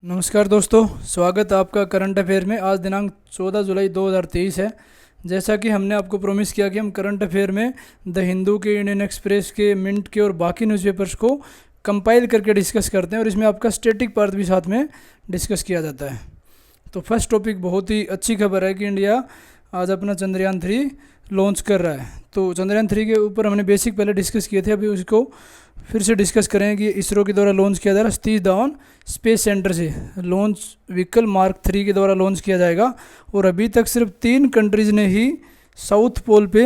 नमस्कार दोस्तों, स्वागत है आपका करंट अफेयर में। आज दिनांक 14 जुलाई 2023 है। जैसा कि हमने आपको प्रॉमिस किया कि हम करंट अफेयर में द हिंदू के, इंडियन एक्सप्रेस के, मिंट के और बाकी न्यूज़पेपर्स को कंपाइल करके डिस्कस करते हैं और इसमें आपका स्टैटिक पार्ट भी साथ में डिस्कस किया जाता है। तो फर्स्ट टॉपिक बहुत ही अच्छी खबर है कि इंडिया आज अपना चंद्रयान 3 लॉन्च कर रहा है। तो चंद्रयान 3 के ऊपर हमने बेसिक पहले डिस्कस किए थे, अभी उसको फिर से डिस्कस करें कि इसरो के द्वारा लॉन्च किया जा रहा है। सतीश धवन स्पेस सेंटर से लॉन्च व्हीकल मार्क 3 के द्वारा लॉन्च किया जाएगा। और अभी तक सिर्फ 3 कंट्रीज़ ने ही साउथ पोल पे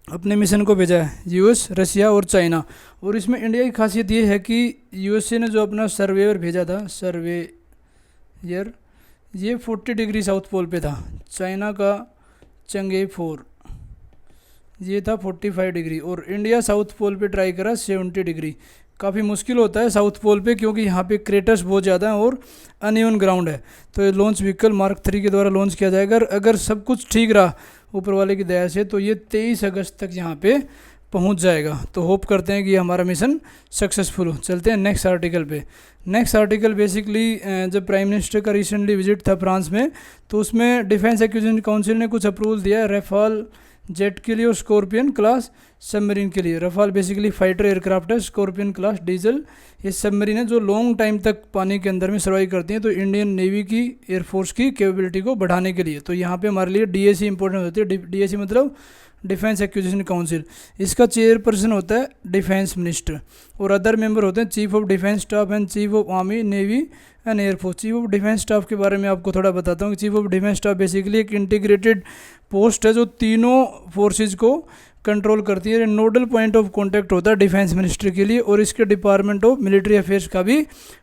अपने मिशन को भेजा है, यूएस, रशिया और चाइना। और इसमें इंडिया की खासियत ये है कि यूएसए ने जो अपना सर्वेयर भेजा था, सर्वेयर, ये 40 डिग्री साउथ पोल पे था। चाइना का चंगे 4 ये था 45 डिग्री। और इंडिया साउथ पोल पे ट्राई करा 70 डिग्री। काफ़ी मुश्किल होता है साउथ पोल पे क्योंकि यहाँ पे क्रेटर्स बहुत ज़्यादा हैं और अनइवन ग्राउंड है। तो ये लॉन्च व्हीकल मार्क 3 के द्वारा लॉन्च किया जाएगा। अगर सब कुछ ठीक रहा ऊपर वाले की दया से तो ये 23 अगस्त तक यहाँ पे पहुँच जाएगा। तो होप करते हैं कि हमारा मिशन सक्सेसफुल हो। चलते हैं नेक्स्ट आर्टिकल पे। नेक्स्ट आर्टिकल बेसिकली जब प्राइम मिनिस्टर का रिसेंटली विजिट था फ्रांस में, तो उसमें डिफेंस एक्विजिशन काउंसिल ने कुछ अप्रूवल दिया रफाल जेट के लिए और स्कॉर्पियन क्लास सबमरीन के लिए। रफाल बेसिकली फाइटर एयरक्राफ्ट है, स्कॉर्पियन क्लास डीजल ये सबमरीन है जो लॉन्ग टाइम तक पानी के अंदर में सर्वाइव करती हैं। तो इंडियन नेवी की, एयरफोर्स की कैपेबिलिटी को बढ़ाने के लिए। तो यहाँ पे हमारे लिए डीएसी इंपॉर्टेंट होती है। डीएसी मतलब डिफेंस एक्विजिशन काउंसिल। इसका चेयरपर्सन होता है डिफेंस मिनिस्टर और अदर मेंबर होते हैं chief of defence staff and chief of army, navy and air force. Chief of defence staff के बारे में आपको थोड़ा बताता हूँ कि chief of defence staff basically एक इंटीग्रेटेड पोस्ट है जो तीनों फोर्सेज को कंट्रोल करती है। नोडल पॉइंट ऑफ कांटेक्ट होता है डिफेंस मिनिस्ट्री के लिए और इसके डिपार्टमेंट ऑफ मिलिट्री अफेयर्स का भी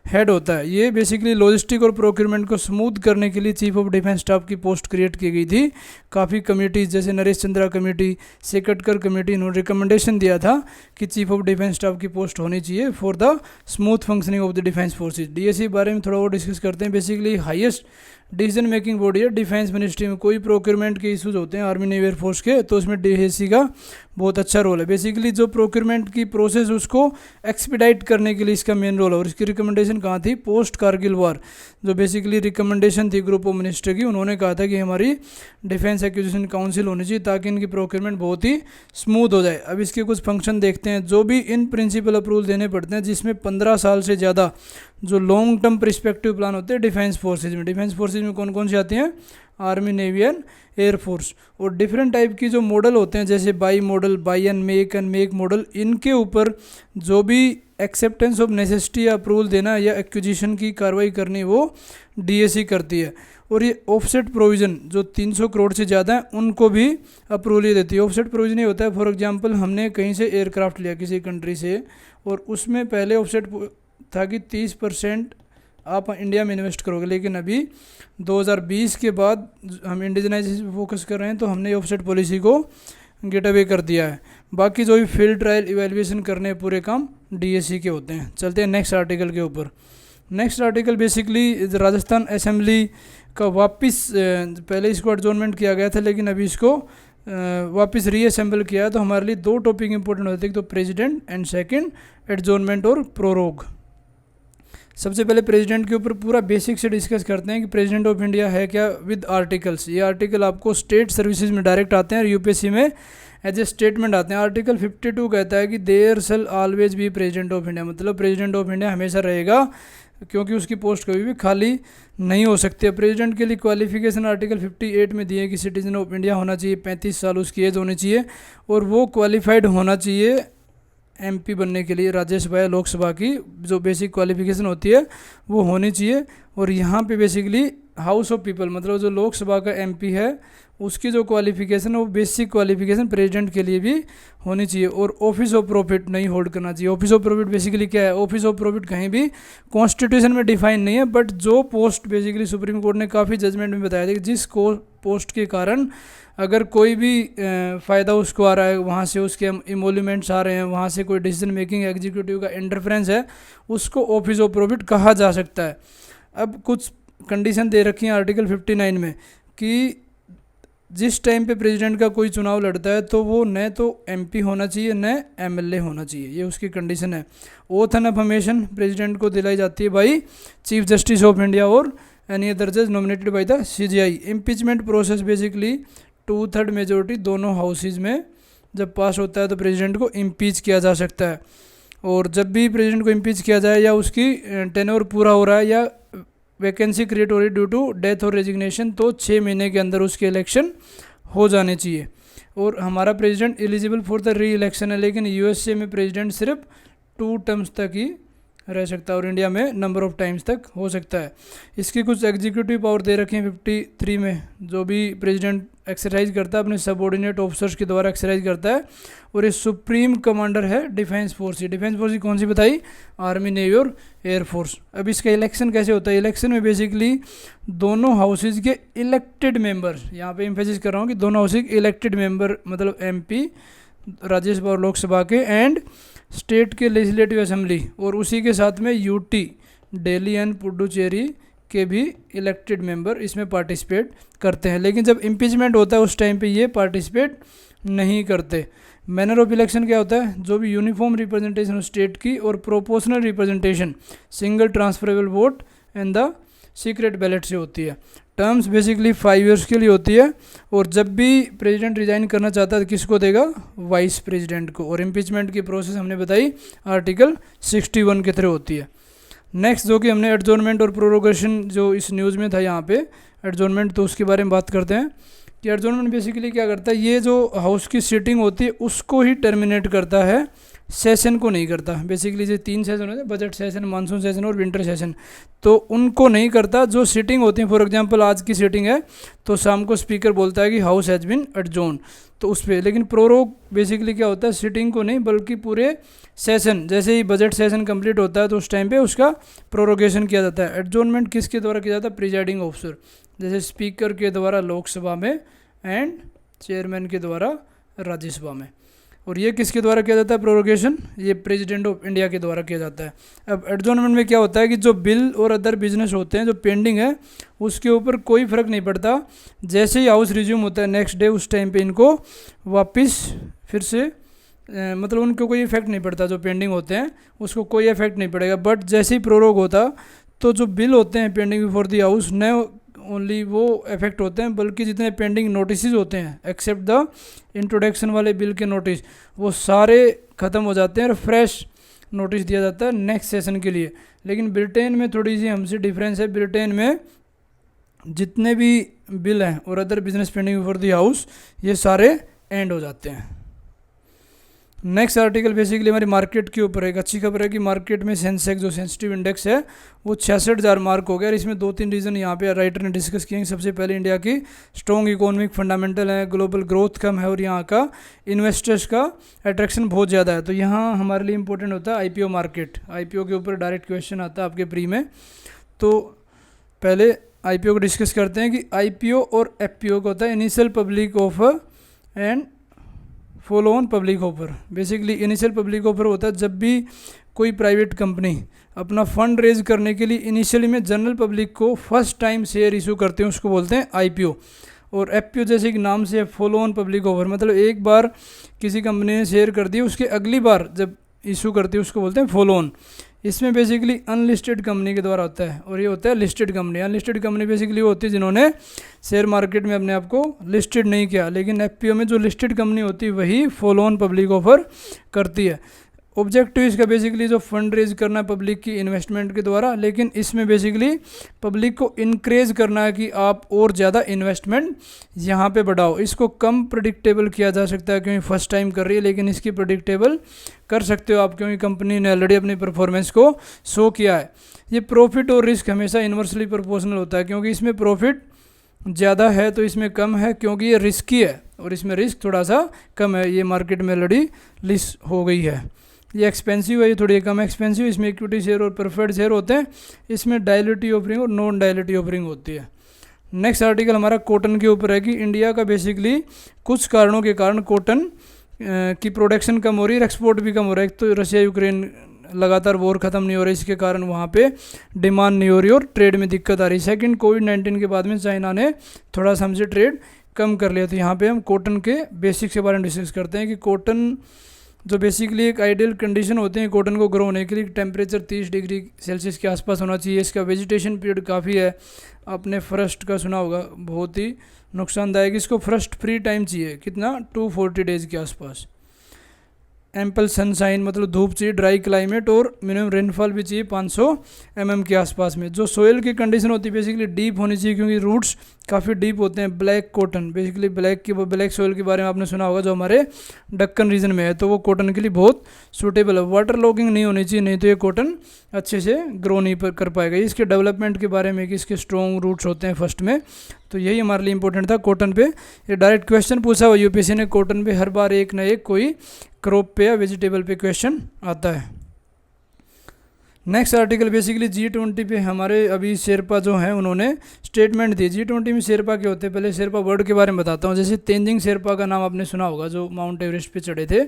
हेड होता है। ये बेसिकली लॉजिस्टिक और प्रोक्योरमेंट को स्मूथ करने के लिए चीफ ऑफ डिफेंस स्टाफ की पोस्ट क्रिएट की गई थी। काफ़ी कमेटीज जैसे नरेश चंद्रा कमेटी, सेकटकर कमेटी, इन्होंने रिकमेंडेशन दिया था कि चीफ ऑफ डिफेंस स्टाफ की पोस्ट होनी चाहिए for the smooth functioning of the defence forces. DAC बारे में थोड़ा और डिस्कस करते हैं। Basically highest decision making body है डिफेंस मिनिस्ट्री में। कोई प्रोक्योरमेंट के इशूज़ होते हैं आर्मी, नेवी, एयरफोर्स के, तो उसमें डीएसी का बहुत अच्छा रोल है। बेसिकली जो प्रोक्योरमेंट की प्रोसेस उसको एक्सपीडाइट करने के लिए इसका मेन रोल है। और इसकी रिकमेंडेशन कहाँ थी? पोस्ट कारगिल वार जो बेसिकली रिकमेंडेशन थी ग्रुप ऑफ मिनिस्टर की, उन्होंने कहा था कि हमारी डिफेंस एक्विजिशन काउंसिल होनी चाहिए ताकि इनकी प्रोक्योरमेंट बहुत ही स्मूथ हो जाए। अब इसके कुछ फंक्शन देखते हैं। जो भी इन प्रिंसिपल अप्रूवल देने पड़ते हैं जिसमें 15 साल से ज़्यादा जो लॉन्ग टर्म परिस्पेक्टिव प्लान होते हैं डिफेंस फोर्सेज में। डिफेंस फोर्सेज में कौन कौन सी आती हैं? Army, navy and air force. और डिफरेंट टाइप की जो मॉडल होते हैं जैसे by model, by and make model, इनके ऊपर जो भी एक्सेप्टेंस ऑफ नेसेसिटी या अप्रूवल देना या एक्विजिशन की कार्रवाई करनी वो डीएसी करती है। और ये ऑफसेट प्रोविज़न जो 300 करोड़ से ज़्यादा है उनको भी अप्रूवल ये देती है। ऑफसेट प्रोविज़न ये होता है, फॉर एग्जांपल हमने कहीं से एयरक्राफ्ट लिया किसी कंट्री से और उसमें पहले ऑफसेट था कि 30% आप इंडिया में इन्वेस्ट करोगे, लेकिन अभी 2020 के बाद हम इंडिजनाइजेशन पे फोकस कर रहे हैं तो हमने ऑफसेट पॉलिसी को गेट अवे कर दिया है। बाकी जो भी फील्ड ट्रायल इवेल्युएशन करने पूरे काम डीएसी के होते हैं। चलते हैं नेक्स्ट आर्टिकल के ऊपर। Next article basically Rajasthan assembly का वापस, पहले इसको एडजॉर्नमेंट किया गया था लेकिन अभी इसको वापस रीअसेंबल किया है। तो हमारे लिए दो टॉपिक इंपॉर्टेंट होते हैं, तो प्रेसिडेंट एंड सेकंड एडजॉर्नमेंट और प्रोरोग। सबसे पहले प्रेसिडेंट के ऊपर पूरा बेसिक से डिस्कस करते हैं कि प्रेसिडेंट ऑफ इंडिया है क्या विद आर्टिकल्स। ये आर्टिकल आपको स्टेट सर्विसेज में डायरेक्ट आते हैं और यूपीएससी में एज ए स्टेटमेंट आते हैं। आर्टिकल 52 कहता है कि there shall always be president of India, मतलब प्रेसिडेंट ऑफ इंडिया हमेशा रहेगा क्योंकि उसकी पोस्ट कभी भी खाली नहीं हो सकती है। प्रेसिडेंट के लिए क्वालिफिकेशन आर्टिकल 58 में दिए कि सिटीजन ऑफ इंडिया होना चाहिए, 35 साल उसकी एज होनी चाहिए और वो क्वालिफाइड होना चाहिए एमपी बनने के लिए, राज्यसभा या लोकसभा की जो बेसिक क्वालिफिकेशन होती है वो होनी चाहिए। और यहाँ पे बेसिकली हाउस ऑफ पीपल मतलब जो लोकसभा का एमपी है उसकी जो क्वालिफिकेशन है वो बेसिक क्वालिफिकेशन प्रेसिडेंट के लिए भी होनी चाहिए। और ऑफिस ऑफ प्रॉफिट नहीं होल्ड करना चाहिए। ऑफिस ऑफ प्रॉफिट बेसिकली क्या है? ऑफिस ऑफ प्रॉफिट कहीं भी कॉन्स्टिट्यूशन में डिफाइन नहीं है, बट जो पोस्ट बेसिकली सुप्रीम कोर्ट ने काफ़ी जजमेंट में बताया था कि जिस पोस्ट के कारण अगर कोई भी फ़ायदा उसको आ रहा है, वहाँ से उसके इमोल्यूमेंट्स आ रहे हैं, वहाँ से कोई डिसीजन मेकिंग एग्जीक्यूटिव का इंटरफेरेंस है, उसको ऑफिस ऑफ प्रॉफिट कहा जा सकता है। अब कुछ कंडीशन दे रखी है आर्टिकल 59 में कि जिस टाइम पे प्रेसिडेंट का कोई चुनाव लड़ता है तो वो न तो एमपी होना चाहिए न एमएलए होना चाहिए, ये उसकी कंडीशन है। ओथ एंड अफर्मेशन प्रेसिडेंट को दिलाई जाती है by chief justice of India और एनी अदर जज nominated by the CGI. Impeachment process basically 2/3 majority दोनों हाउसेज में जब पास होता है तो प्रेसिडेंट को इम्पीच किया जा सकता है। और जब भी प्रेसिडेंट को इम्पीच किया जाए या उसकी टेन्योर पूरा हो रहा है या वैकेंसी क्रिएट हो रही ड्यू टू डेथ और रेजिग्नेशन, तो 6 महीने के अंदर उसके इलेक्शन हो जाने चाहिए। और हमारा प्रेसिडेंट एलिजिबल फॉर द री इलेक्शन है, लेकिन यूएसए में प्रेसिडेंट सिर्फ 2 टर्म्स तक ही रह सकता है और इंडिया में नंबर ऑफ टाइम्स तक हो सकता है। इसकी कुछ एग्जीक्यूटिव पावर दे रखे हैं 53 में, जो भी प्रेसिडेंट एक्सरसाइज करता है अपने सबऑर्डिनेट ऑफिसर्स के द्वारा एक्सरसाइज करता है। और ये सुप्रीम कमांडर है डिफेंस फोर्स की। डिफेंस फोर्स की कौन सी बताई? आर्मी, नेवी और एयरफोर्स। अब इसका इलेक्शन कैसे होता है? इलेक्शन में बेसिकली दोनों हाउसेज के इलेक्टेड मेंबर, यहाँ पे एम्फेसिस कर रहा हूँ कि दोनों हाउसेज के इलेक्टेड मेंबर मतलब एमपी राज्यसभा और लोकसभा के एंड स्टेट के लेजिस्लेटिव असेंबली और उसी के साथ में यूटी दिल्ली एंड पुडुचेरी के भी इलेक्टेड मेंबर इसमें पार्टिसिपेट करते हैं। लेकिन जब इम्पीचमेंट होता है उस टाइम पे ये पार्टिसिपेट नहीं करते। मैनर ऑफ इलेक्शन क्या होता है? जो भी यूनिफॉर्म रिप्रेजेंटेशन ऑफ स्टेट की और proportional representation single transferable vote and the secret ballot से होती है। टर्म्स बेसिकली 5 ईयर्स के लिए होती है और जब भी प्रेसिडेंट रिजाइन करना चाहता है तो किसको देगा? वाइस प्रेसिडेंट को। और इम्पीचमेंट की प्रोसेस हमने बताई आर्टिकल 61 के थ्रू होती है। नेक्स्ट जो कि हमने एडजोर्नमेंट और प्रोरोगेशन जो इस न्यूज़ में था यहाँ पे एडजोर्नमेंट, तो उसके बारे में बात करते हैं कि एडजोर्नमेंट बेसिकली क्या करता है? ये जो हाउस की सीटिंग होती है उसको ही टर्मिनेट करता है, सेशन को नहीं करता। बेसिकली जो 3 सेशन होते हैं, बजट सेशन, मानसून सेशन और विंटर सेशन, तो उनको नहीं करता। जो सीटिंग होती है, फॉर एग्जांपल आज की सीटिंग है तो शाम को स्पीकर बोलता है कि हाउस हैज़ बीन एडजोर्न, तो उस पर। लेकिन प्रोरोग बेसिकली क्या होता है? सीटिंग को नहीं बल्कि पूरे सेशन, जैसे ही बजट सेशन कंप्लीट होता है तो उस टाइम पे उसका प्रोरोगेशन किया जाता है। एडजोर्नमेंट किसके द्वारा किया जाता है? प्रिजाइडिंग ऑफिसर, जैसे स्पीकर के द्वारा लोकसभा में एंड चेयरमैन के द्वारा राज्यसभा में। और ये किसके द्वारा किया जाता है प्रोरोगेशन? ये प्रेसिडेंट ऑफ इंडिया के द्वारा किया जाता है। अब एडजोर्नमेंट में क्या होता है कि जो बिल और अदर बिजनेस होते हैं जो पेंडिंग है उसके ऊपर कोई फ़र्क नहीं पड़ता। जैसे ही हाउस रिज्यूम होता है नेक्स्ट डे, उस टाइम पे इनको वापस फिर से मतलब उनको कोई इफेक्ट नहीं पड़ता। जो पेंडिंग होते हैं उसको कोई इफेक्ट नहीं पड़ेगा। बट जैसे ही प्रोरोग होता तो जो बिल होते हैं पेंडिंग बिफोर द हाउस न ओनली वो इफेक्ट होते हैं बल्कि जितने पेंडिंग नोटिस होते हैं एक्सेप्ट द इंट्रोडक्शन वाले बिल के नोटिस, वो सारे ख़त्म हो जाते हैं और फ्रेश नोटिस दिया जाता है नेक्स्ट सेशन के लिए। लेकिन ब्रिटेन में थोड़ी सी हमसे डिफरेंस है। ब्रिटेन में जितने भी बिल हैं और other business pending before the house ये सारे एंड हो जाते हैं। नेक्स्ट आर्टिकल बेसिकली हमारी मार्केट के ऊपर एक अच्छी खबर है कि मार्केट में सेंसेक्स जो सेंसिटिव इंडेक्स है वो 66,000 मार्क हो गया। और इसमें 2-3 रीज़न यहाँ पे राइटर ने डिस्कस किए हैं। सबसे पहले इंडिया की स्ट्रॉन्ग इकोनॉमिक फंडामेंटल है, ग्लोबल ग्रोथ कम है और यहाँ का इन्वेस्टर्स का अट्रैक्शन बहुत ज़्यादा है। तो यहाँ हमारे लिए इंपॉर्टेंट होता है आईपीओ मार्केट। आईपीओ के ऊपर डायरेक्ट क्वेश्चन आता है आपके प्री में। तो पहले आईपीओ को डिस्कस करते हैं कि आईपीओ और एफपीओ का होता है initial public offer and follow on public offer. Basically initial public offer होता है जब भी कोई प्राइवेट कंपनी अपना फंड रेज करने के लिए इनिशियली में जनरल पब्लिक को फर्स्ट टाइम शेयर इशू करते हैं, उसको बोलते हैं आईपीओ। और एफपीओ जैसे कि नाम से फॉलो ऑन पब्लिक ऑफर, मतलब एक बार किसी कंपनी ने शेयर कर दिया उसके अगली बार जब इशू करती है उसको बोलते हैं फॉलो ऑन। इसमें बेसिकली अनलिस्टेड कंपनी के द्वारा होता है और ये होता है listed company. Unlisted company basically वो होती है जिन्होंने शेयर मार्केट में अपने आप को लिस्टेड नहीं किया। लेकिन एफपीओ में जो लिस्टेड कंपनी होती है वही फॉलो ऑन पब्लिक ऑफर करती है। ऑब्जेक्टिव इसका बेसिकली जो फंड रेज करना है पब्लिक की इन्वेस्टमेंट के द्वारा, लेकिन इसमें बेसिकली पब्लिक को इनक्रेज करना है कि आप और ज़्यादा इन्वेस्टमेंट यहाँ पे बढ़ाओ। इसको कम प्रेडिक्टेबल किया जा सकता है क्योंकि फर्स्ट टाइम कर रही है, लेकिन इसकी प्रेडिक्टेबल कर सकते हो आप क्योंकि कंपनी ने ऑलरेडी अपनी परफॉर्मेंस को शो किया है। ये प्रॉफिट और रिस्क हमेशा इन्वर्सली प्रोपोर्शनल होता है क्योंकि इसमें प्रॉफिट ज़्यादा है तो इसमें कम है क्योंकि ये रिस्की है और इसमें रिस्क थोड़ा सा कम है। ये मार्केट में ऑलरेडी लिस्ट हो गई है। ये एक्सपेंसिव है, ये थोड़ी कम एक्सपेंसिव। इसमें इक्विटी शेयर और प्रेफर्ड शेयर होते हैं। इसमें डायलिटी ऑफरिंग और नॉन डायलिटी ऑफरिंग होती है। नेक्स्ट आर्टिकल हमारा कॉटन के ऊपर है कि इंडिया का बेसिकली कुछ कारणों के कारण कॉटन की प्रोडक्शन कम हो रही है, एक्सपोर्ट भी कम हो रहा है। एक तो रशिया यूक्रेन लगातार वॉर ख़त्म नहीं हो रही, इसके कारण वहाँ पे डिमांड नहीं हो रही और ट्रेड में दिक्कत आ रही। सेकंड, कोविड-19 के बाद में चाइना ने थोड़ा सा हमसे ट्रेड कम कर लिया। तो यहाँ पे हम कॉटन के बेसिक्स के बारे में डिस्कस करते हैं कि कॉटन जो बेसिकली एक आइडियल कंडीशन होते हैं कॉटन को ग्रो होने के लिए, टेम्परेचर 30 डिग्री सेल्सियस के आसपास होना चाहिए। इसका वेजिटेशन पीरियड काफ़ी है, आपने फ्रस्ट का सुना होगा, बहुत ही नुकसानदायक। इसको फ्रस्ट फ्री टाइम चाहिए कितना, 240 डेज़ के आसपास। एम्पल सनशाइन मतलब धूप चाहिए, ड्राई क्लाइमेट, और मिनिमम रेनफॉल भी चाहिए 500 mm के आसपास में। जो सोयल की कंडीशन होती है बेसिकली डीप होनी चाहिए, क्योंकि रूट्स काफ़ी डीप होते हैं। Black cotton basically black soil के बारे में आपने सुना होगा, जो हमारे दक्कन रीजन में है, तो वो कॉटन के लिए बहुत सूटेबल है। वाटर लॉगिंग नहीं होनी चाहिए, नहीं तो ये कॉटन अच्छे से ग्रो नहीं कर पाएगा। इसके डेवलपमेंट के बारे में कि इसके स्ट्रॉन्ग रूट्स होते हैं फर्स्ट में, तो यही हमारे लिए इंपॉर्टेंट था कॉटन पे। ये डायरेक्ट क्वेश्चन पूछा हुआ यूपीएससी ने, कॉटन पे हर बार एक ना एक कोई क्रॉप पे या वेजिटेबल पे क्वेश्चन आता है। नेक्स्ट आर्टिकल बेसिकली G20 पे हमारे अभी शेरपा जो हैं उन्होंने स्टेटमेंट दी। G20 में शेरपा क्या होते हैं, पहले शेरपा वर्ड के बारे में बताता हूँ। जैसे तेंजिंग शेरपा का नाम आपने सुना होगा, जो माउंट एवरेस्ट पे चढ़े थे,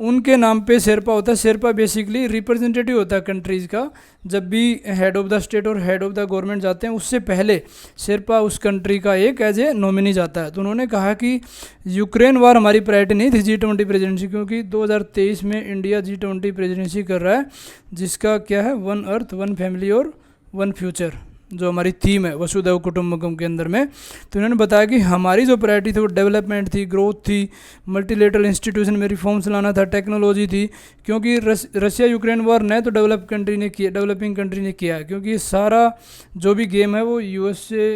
उनके नाम पे शेरपा होता है। शेरपा बेसिकली रिप्रेजेंटेटिव होता है कंट्रीज़ का। जब भी हेड ऑफ़ द स्टेट और हेड ऑफ़ द गवर्नमेंट जाते हैं, उससे पहले शेरपा उस कंट्री का एक एज ए नॉमिनी जाता है। तो उन्होंने कहा कि यूक्रेन वार हमारी प्रायोरिटी नहीं थी G20 प्रेसिडेंसी, क्योंकि 2023 में इंडिया G20 प्रेसिडेंसी कर रहा है, जिसका क्या है, वन अर्थ वन फैमिली और वन फ्यूचर, जो हमारी थीम है वसुधैव कुटुंबकम के अंदर में। तो इन्होंने बताया कि हमारी जो प्रायोरिटी थी वो डेवलपमेंट थी, ग्रोथ थी, मल्टीलेटरल इंस्टीट्यूशन में रिफॉर्म्स लाना था, टेक्नोलॉजी थी। क्योंकि रशिया यूक्रेन वॉर न तो डेवलपिंग कंट्री ने किया है, क्योंकि सारा जो भी गेम है वो USA,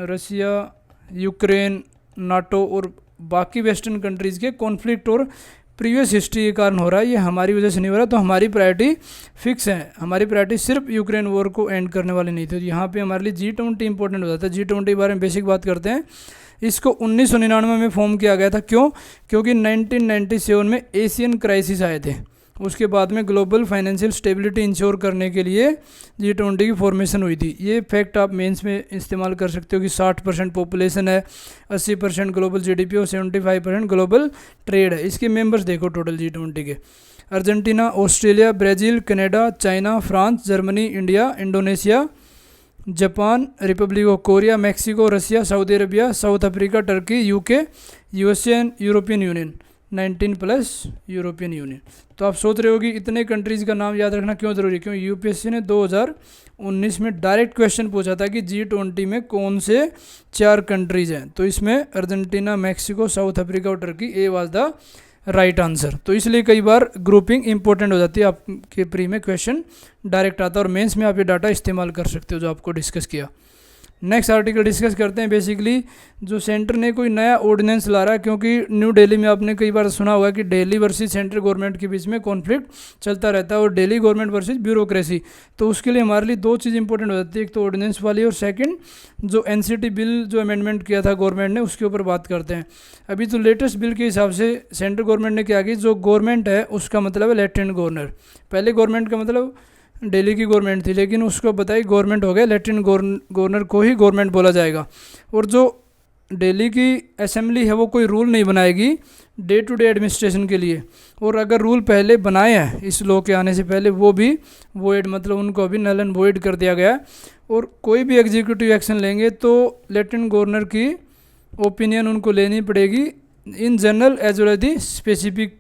रशिया, यूक्रेन, नाटो और बाकी वेस्टर्न कंट्रीज़ के कॉन्फ्लिक्ट और प्रीवियस हिस्ट्री के कारण हो रहा है। ये हमारी वजह से नहीं हो रहा। तो हमारी प्रायोरिटी फिक्स है, हमारी प्रायोरिटी सिर्फ यूक्रेन वॉर को एंड करने वाली नहीं थी। तो यहाँ पे हमारे लिए G20 इंपॉर्टेंट हो जाता है। G20 के बारे में बेसिक बात करते हैं। इसको 1999 में फॉर्म किया गया था। क्यों? क्योंकि 1997 में एशियन क्राइसिस आए थे। उसके बाद में ग्लोबल फाइनेंशियल स्टेबिलिटी इंश्योर करने के लिए G20 की फॉर्मेशन हुई थी। ये फैक्ट आप मेंस में इस्तेमाल कर सकते हो कि 60% पॉपुलेशन है, 80% ग्लोबल GDP और 75% ग्लोबल ट्रेड है। इसके मेंबर्स देखो टोटल G20 के, Argentina, Australia, Brazil, Canada, China, France, Germany, India, Indonesia, Japan, Republic of Korea, Mexico, Russia, Saudi Arabia, south Africa, Turkey, UK, USA and European union, 19+ European union. तो आप सोच रहे हो कि इतने कंट्रीज़ का नाम याद रखना क्यों ज़रूरी है? क्यों यूपीएससी ने 2019 में डायरेक्ट क्वेश्चन पूछा था कि G20 में कौन से 4 कंट्रीज़ हैं। तो इसमें अर्जेंटीना, मैक्सिको, साउथ अफ्रीका और Turkey, A was the right answer. तो इसलिए कई बार ग्रुपिंग इंपॉर्टेंट हो जाती है, आपके प्री में क्वेश्चन डायरेक्ट आता है और मेंस में आप ये डाटा इस्तेमाल कर सकते हो जो आपको डिस्कस किया। नेक्स्ट आर्टिकल डिस्कस करते हैं। बेसिकली जो सेंटर ने कोई नया ऑर्डिनेंस ला रहा है, क्योंकि न्यू दिल्ली में आपने कई बार सुना होगा कि दिल्ली वर्सेस सेंट्रल गवर्नमेंट के बीच में कॉन्फ्लिक्ट चलता रहता है, और दिल्ली गवर्नमेंट वर्सेस ब्यूरोक्रेसी। तो उसके लिए हमारे लिए 2 चीज़ इंपॉर्टेंट हो जाती है, एक तो ऑर्डिनेंस वाली, और सेकंड जो NCT बिल जो अमेंडमेंट किया था गवर्नमेंट ने, उसके ऊपर बात करते हैं। अभी तो लेटेस्ट बिल के हिसाब से सेंट्रल गवर्नमेंट ने क्या किया, जो गवर्नमेंट है उसका मतलब है लेफ्टिनेंट गवर्नर। पहले गवर्नमेंट का मतलब दिल्ली की गवर्नमेंट थी, लेकिन उसको बताई गवर्नमेंट हो गया, लेफ्टिनेंट गवर्नर को ही गवर्नमेंट बोला जाएगा। और जो दिल्ली की असेंबली है वो कोई रूल नहीं बनाएगी डे टू डे एडमिनिस्ट्रेशन के लिए, और अगर रूल पहले बनाए हैं इस लॉ के आने से पहले वो भी वॉइड, मतलब उनको अभी नल एंड वॉइड कर दिया गया। और कोई भी एग्जीक्यूटिव एक्शन लेंगे तो लेफ्टिनेंट गवर्नर की ओपिनियन उनको लेनी पड़ेगी, in general as well as the specific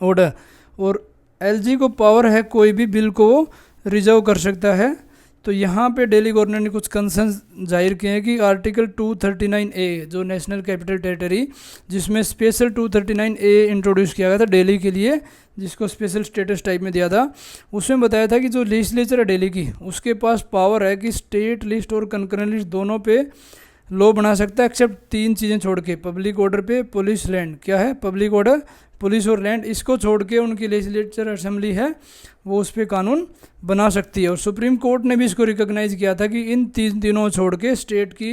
order. और LG को पावर है कोई भी बिल को रिजर्व कर सकता है। तो यहाँ पे दिल्ली गवर्नर ने कुछ कंसर्न जाहिर किए हैं कि आर्टिकल 239A जो नेशनल कैपिटल टेरिटरी, जिसमें स्पेशल 239A इंट्रोड्यूस किया गया था दिल्ली के लिए, जिसको स्पेशल स्टेटस टाइप में दिया था, उसमें बताया था कि जो लेजिस्लेचर है दिल्ली की, उसके पास पावर है कि स्टेट लिस्ट और कंकरेंट लिस्ट दोनों पे लॉ बना सकता है, एक्सेप्ट 3 चीज़ें छोड़ के, पब्लिक ऑर्डर पे, पुलिस, लैंड। क्या है? पब्लिक ऑर्डर, पुलिस और लैंड। इसको छोड़ के उनकी लेजिस्लेचर असेंबली है वो उस पर कानून बना सकती है। और सुप्रीम कोर्ट ने भी इसको रिकॉग्नाइज किया था कि इन 3 दिनों छोड़ के स्टेट की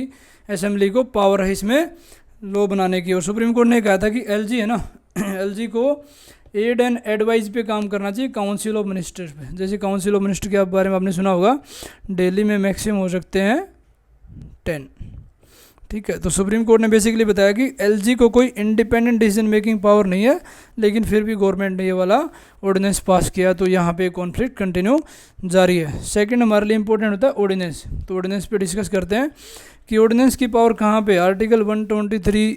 असेंबली को पावर है इसमें लॉ बनाने की। और सुप्रीम कोर्ट ने कहा था कि LG है ना, LG को एड एंड एडवाइस पे काम करना चाहिए, काउंसिल ऑफ मिनिस्टर्स पे। जैसे काउंसिल ऑफ मिनिस्टर के बारे में आपने सुना होगा, दिल्ली में मैक्सिमम हो सकते हैं 10। ठीक है। तो सुप्रीम कोर्ट ने बेसिकली बताया कि एलजी को कोई इंडिपेंडेंट डिसीजन मेकिंग पावर नहीं है, लेकिन फिर भी गवर्नमेंट ने ये वाला ऑर्डिनेंस पास किया, तो यहाँ पे कॉन्फ्लिक्ट कंटिन्यू जारी है। सेकंड हमारे लिए इंपॉर्टेंट होता है ऑर्डिनेंस। तो ऑर्डिनेंस पे डिस्कस करते हैं कि ऑर्डिनेंस की पावर कहाँ पे, आर्टिकल 123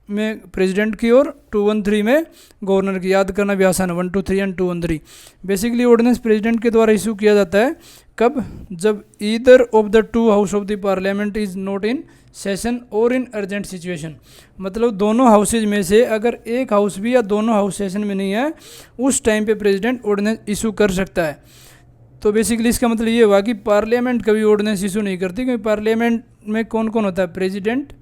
में प्रेसिडेंट की और 213 में गवर्नर की। याद करना भी आसान है, 123 एंड 213। बेसिकली ऑर्डिनेंस प्रेसिडेंट के द्वारा इशू किया जाता है कब, जब either of the two house of the parliament is not in session और इन अर्जेंट सिचुएशन। मतलब दोनों हाउसेज में से अगर एक हाउस भी या दोनों हाउस सेशन में नहीं है, उस टाइम पे प्रेसिडेंट ऑर्डिनेंस इशू कर सकता है। तो बेसिकली इसका मतलब ये हुआ कि पार्लियामेंट कभी ऑर्डिनेंस इशू नहीं करती, क्योंकि पार्लियामेंट में कौन कौन होता है, प्रेसिडेंट,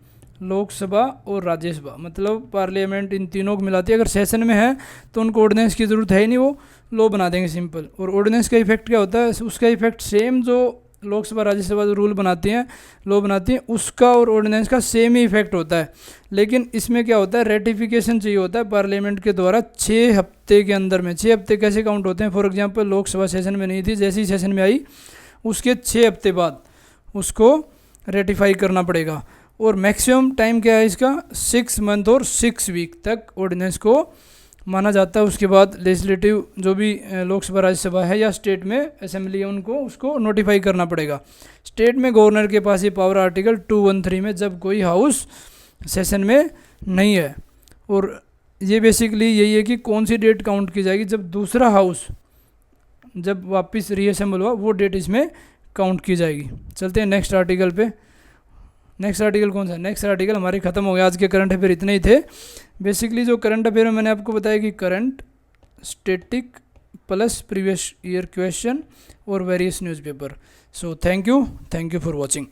लोकसभा और राज्यसभा। मतलब पार्लियामेंट इन तीनों को मिलाती है। अगर सेशन में है तो उनको ऑर्डिनेंस की ज़रूरत है ही नहीं, वो लॉ बना देंगे सिंपल। और ऑर्डिनेंस का इफेक्ट क्या होता है, उसका इफेक्ट सेम जो लोकसभा राज्यसभा जो रूल बनाती हैं, लॉ बनाती हैं, उसका और ऑर्डिनेंस का सेम ही इफेक्ट होता है। लेकिन इसमें क्या होता है, रेटिफिकेशन चाहिए होता है पार्लियामेंट के द्वारा 6 हफ्ते के अंदर में। 6 हफ्ते कैसे काउंट होते हैं, फॉर एग्जांपल लोकसभा सेशन में नहीं थी, जैसे ही सेशन में आई उसके 6 हफ्ते बाद उसको रेटिफाई करना पड़ेगा। और मैक्सिमम टाइम क्या है इसका, 6 मंथ और 6 वीक तक ऑर्डिनेंस को माना जाता है। उसके बाद लेजिस्लेटिव जो भी लोकसभा राज्यसभा है या स्टेट में असेंबली है, उनको उसको नोटिफाई करना पड़ेगा। स्टेट में गवर्नर के पास ये पावर आर्टिकल 213 में, जब कोई हाउस सेशन में नहीं है। और ये बेसिकली यही है कि कौन सी डेट काउंट की जाएगी, जब दूसरा हाउस जब वापस रीअसेंबल हुआ, वो डेट इसमें काउंट की जाएगी। चलते हैं नेक्स्ट आर्टिकल पे। नेक्स्ट आर्टिकल कौन सा, नेक्स्ट आर्टिकल हमारे खत्म हो गया। आज के करंट अफेयर इतने ही थे। बेसिकली जो करंट अफेयर में मैंने आपको बताया कि current, static plus previous year question और various newspaper. So thank you for watching.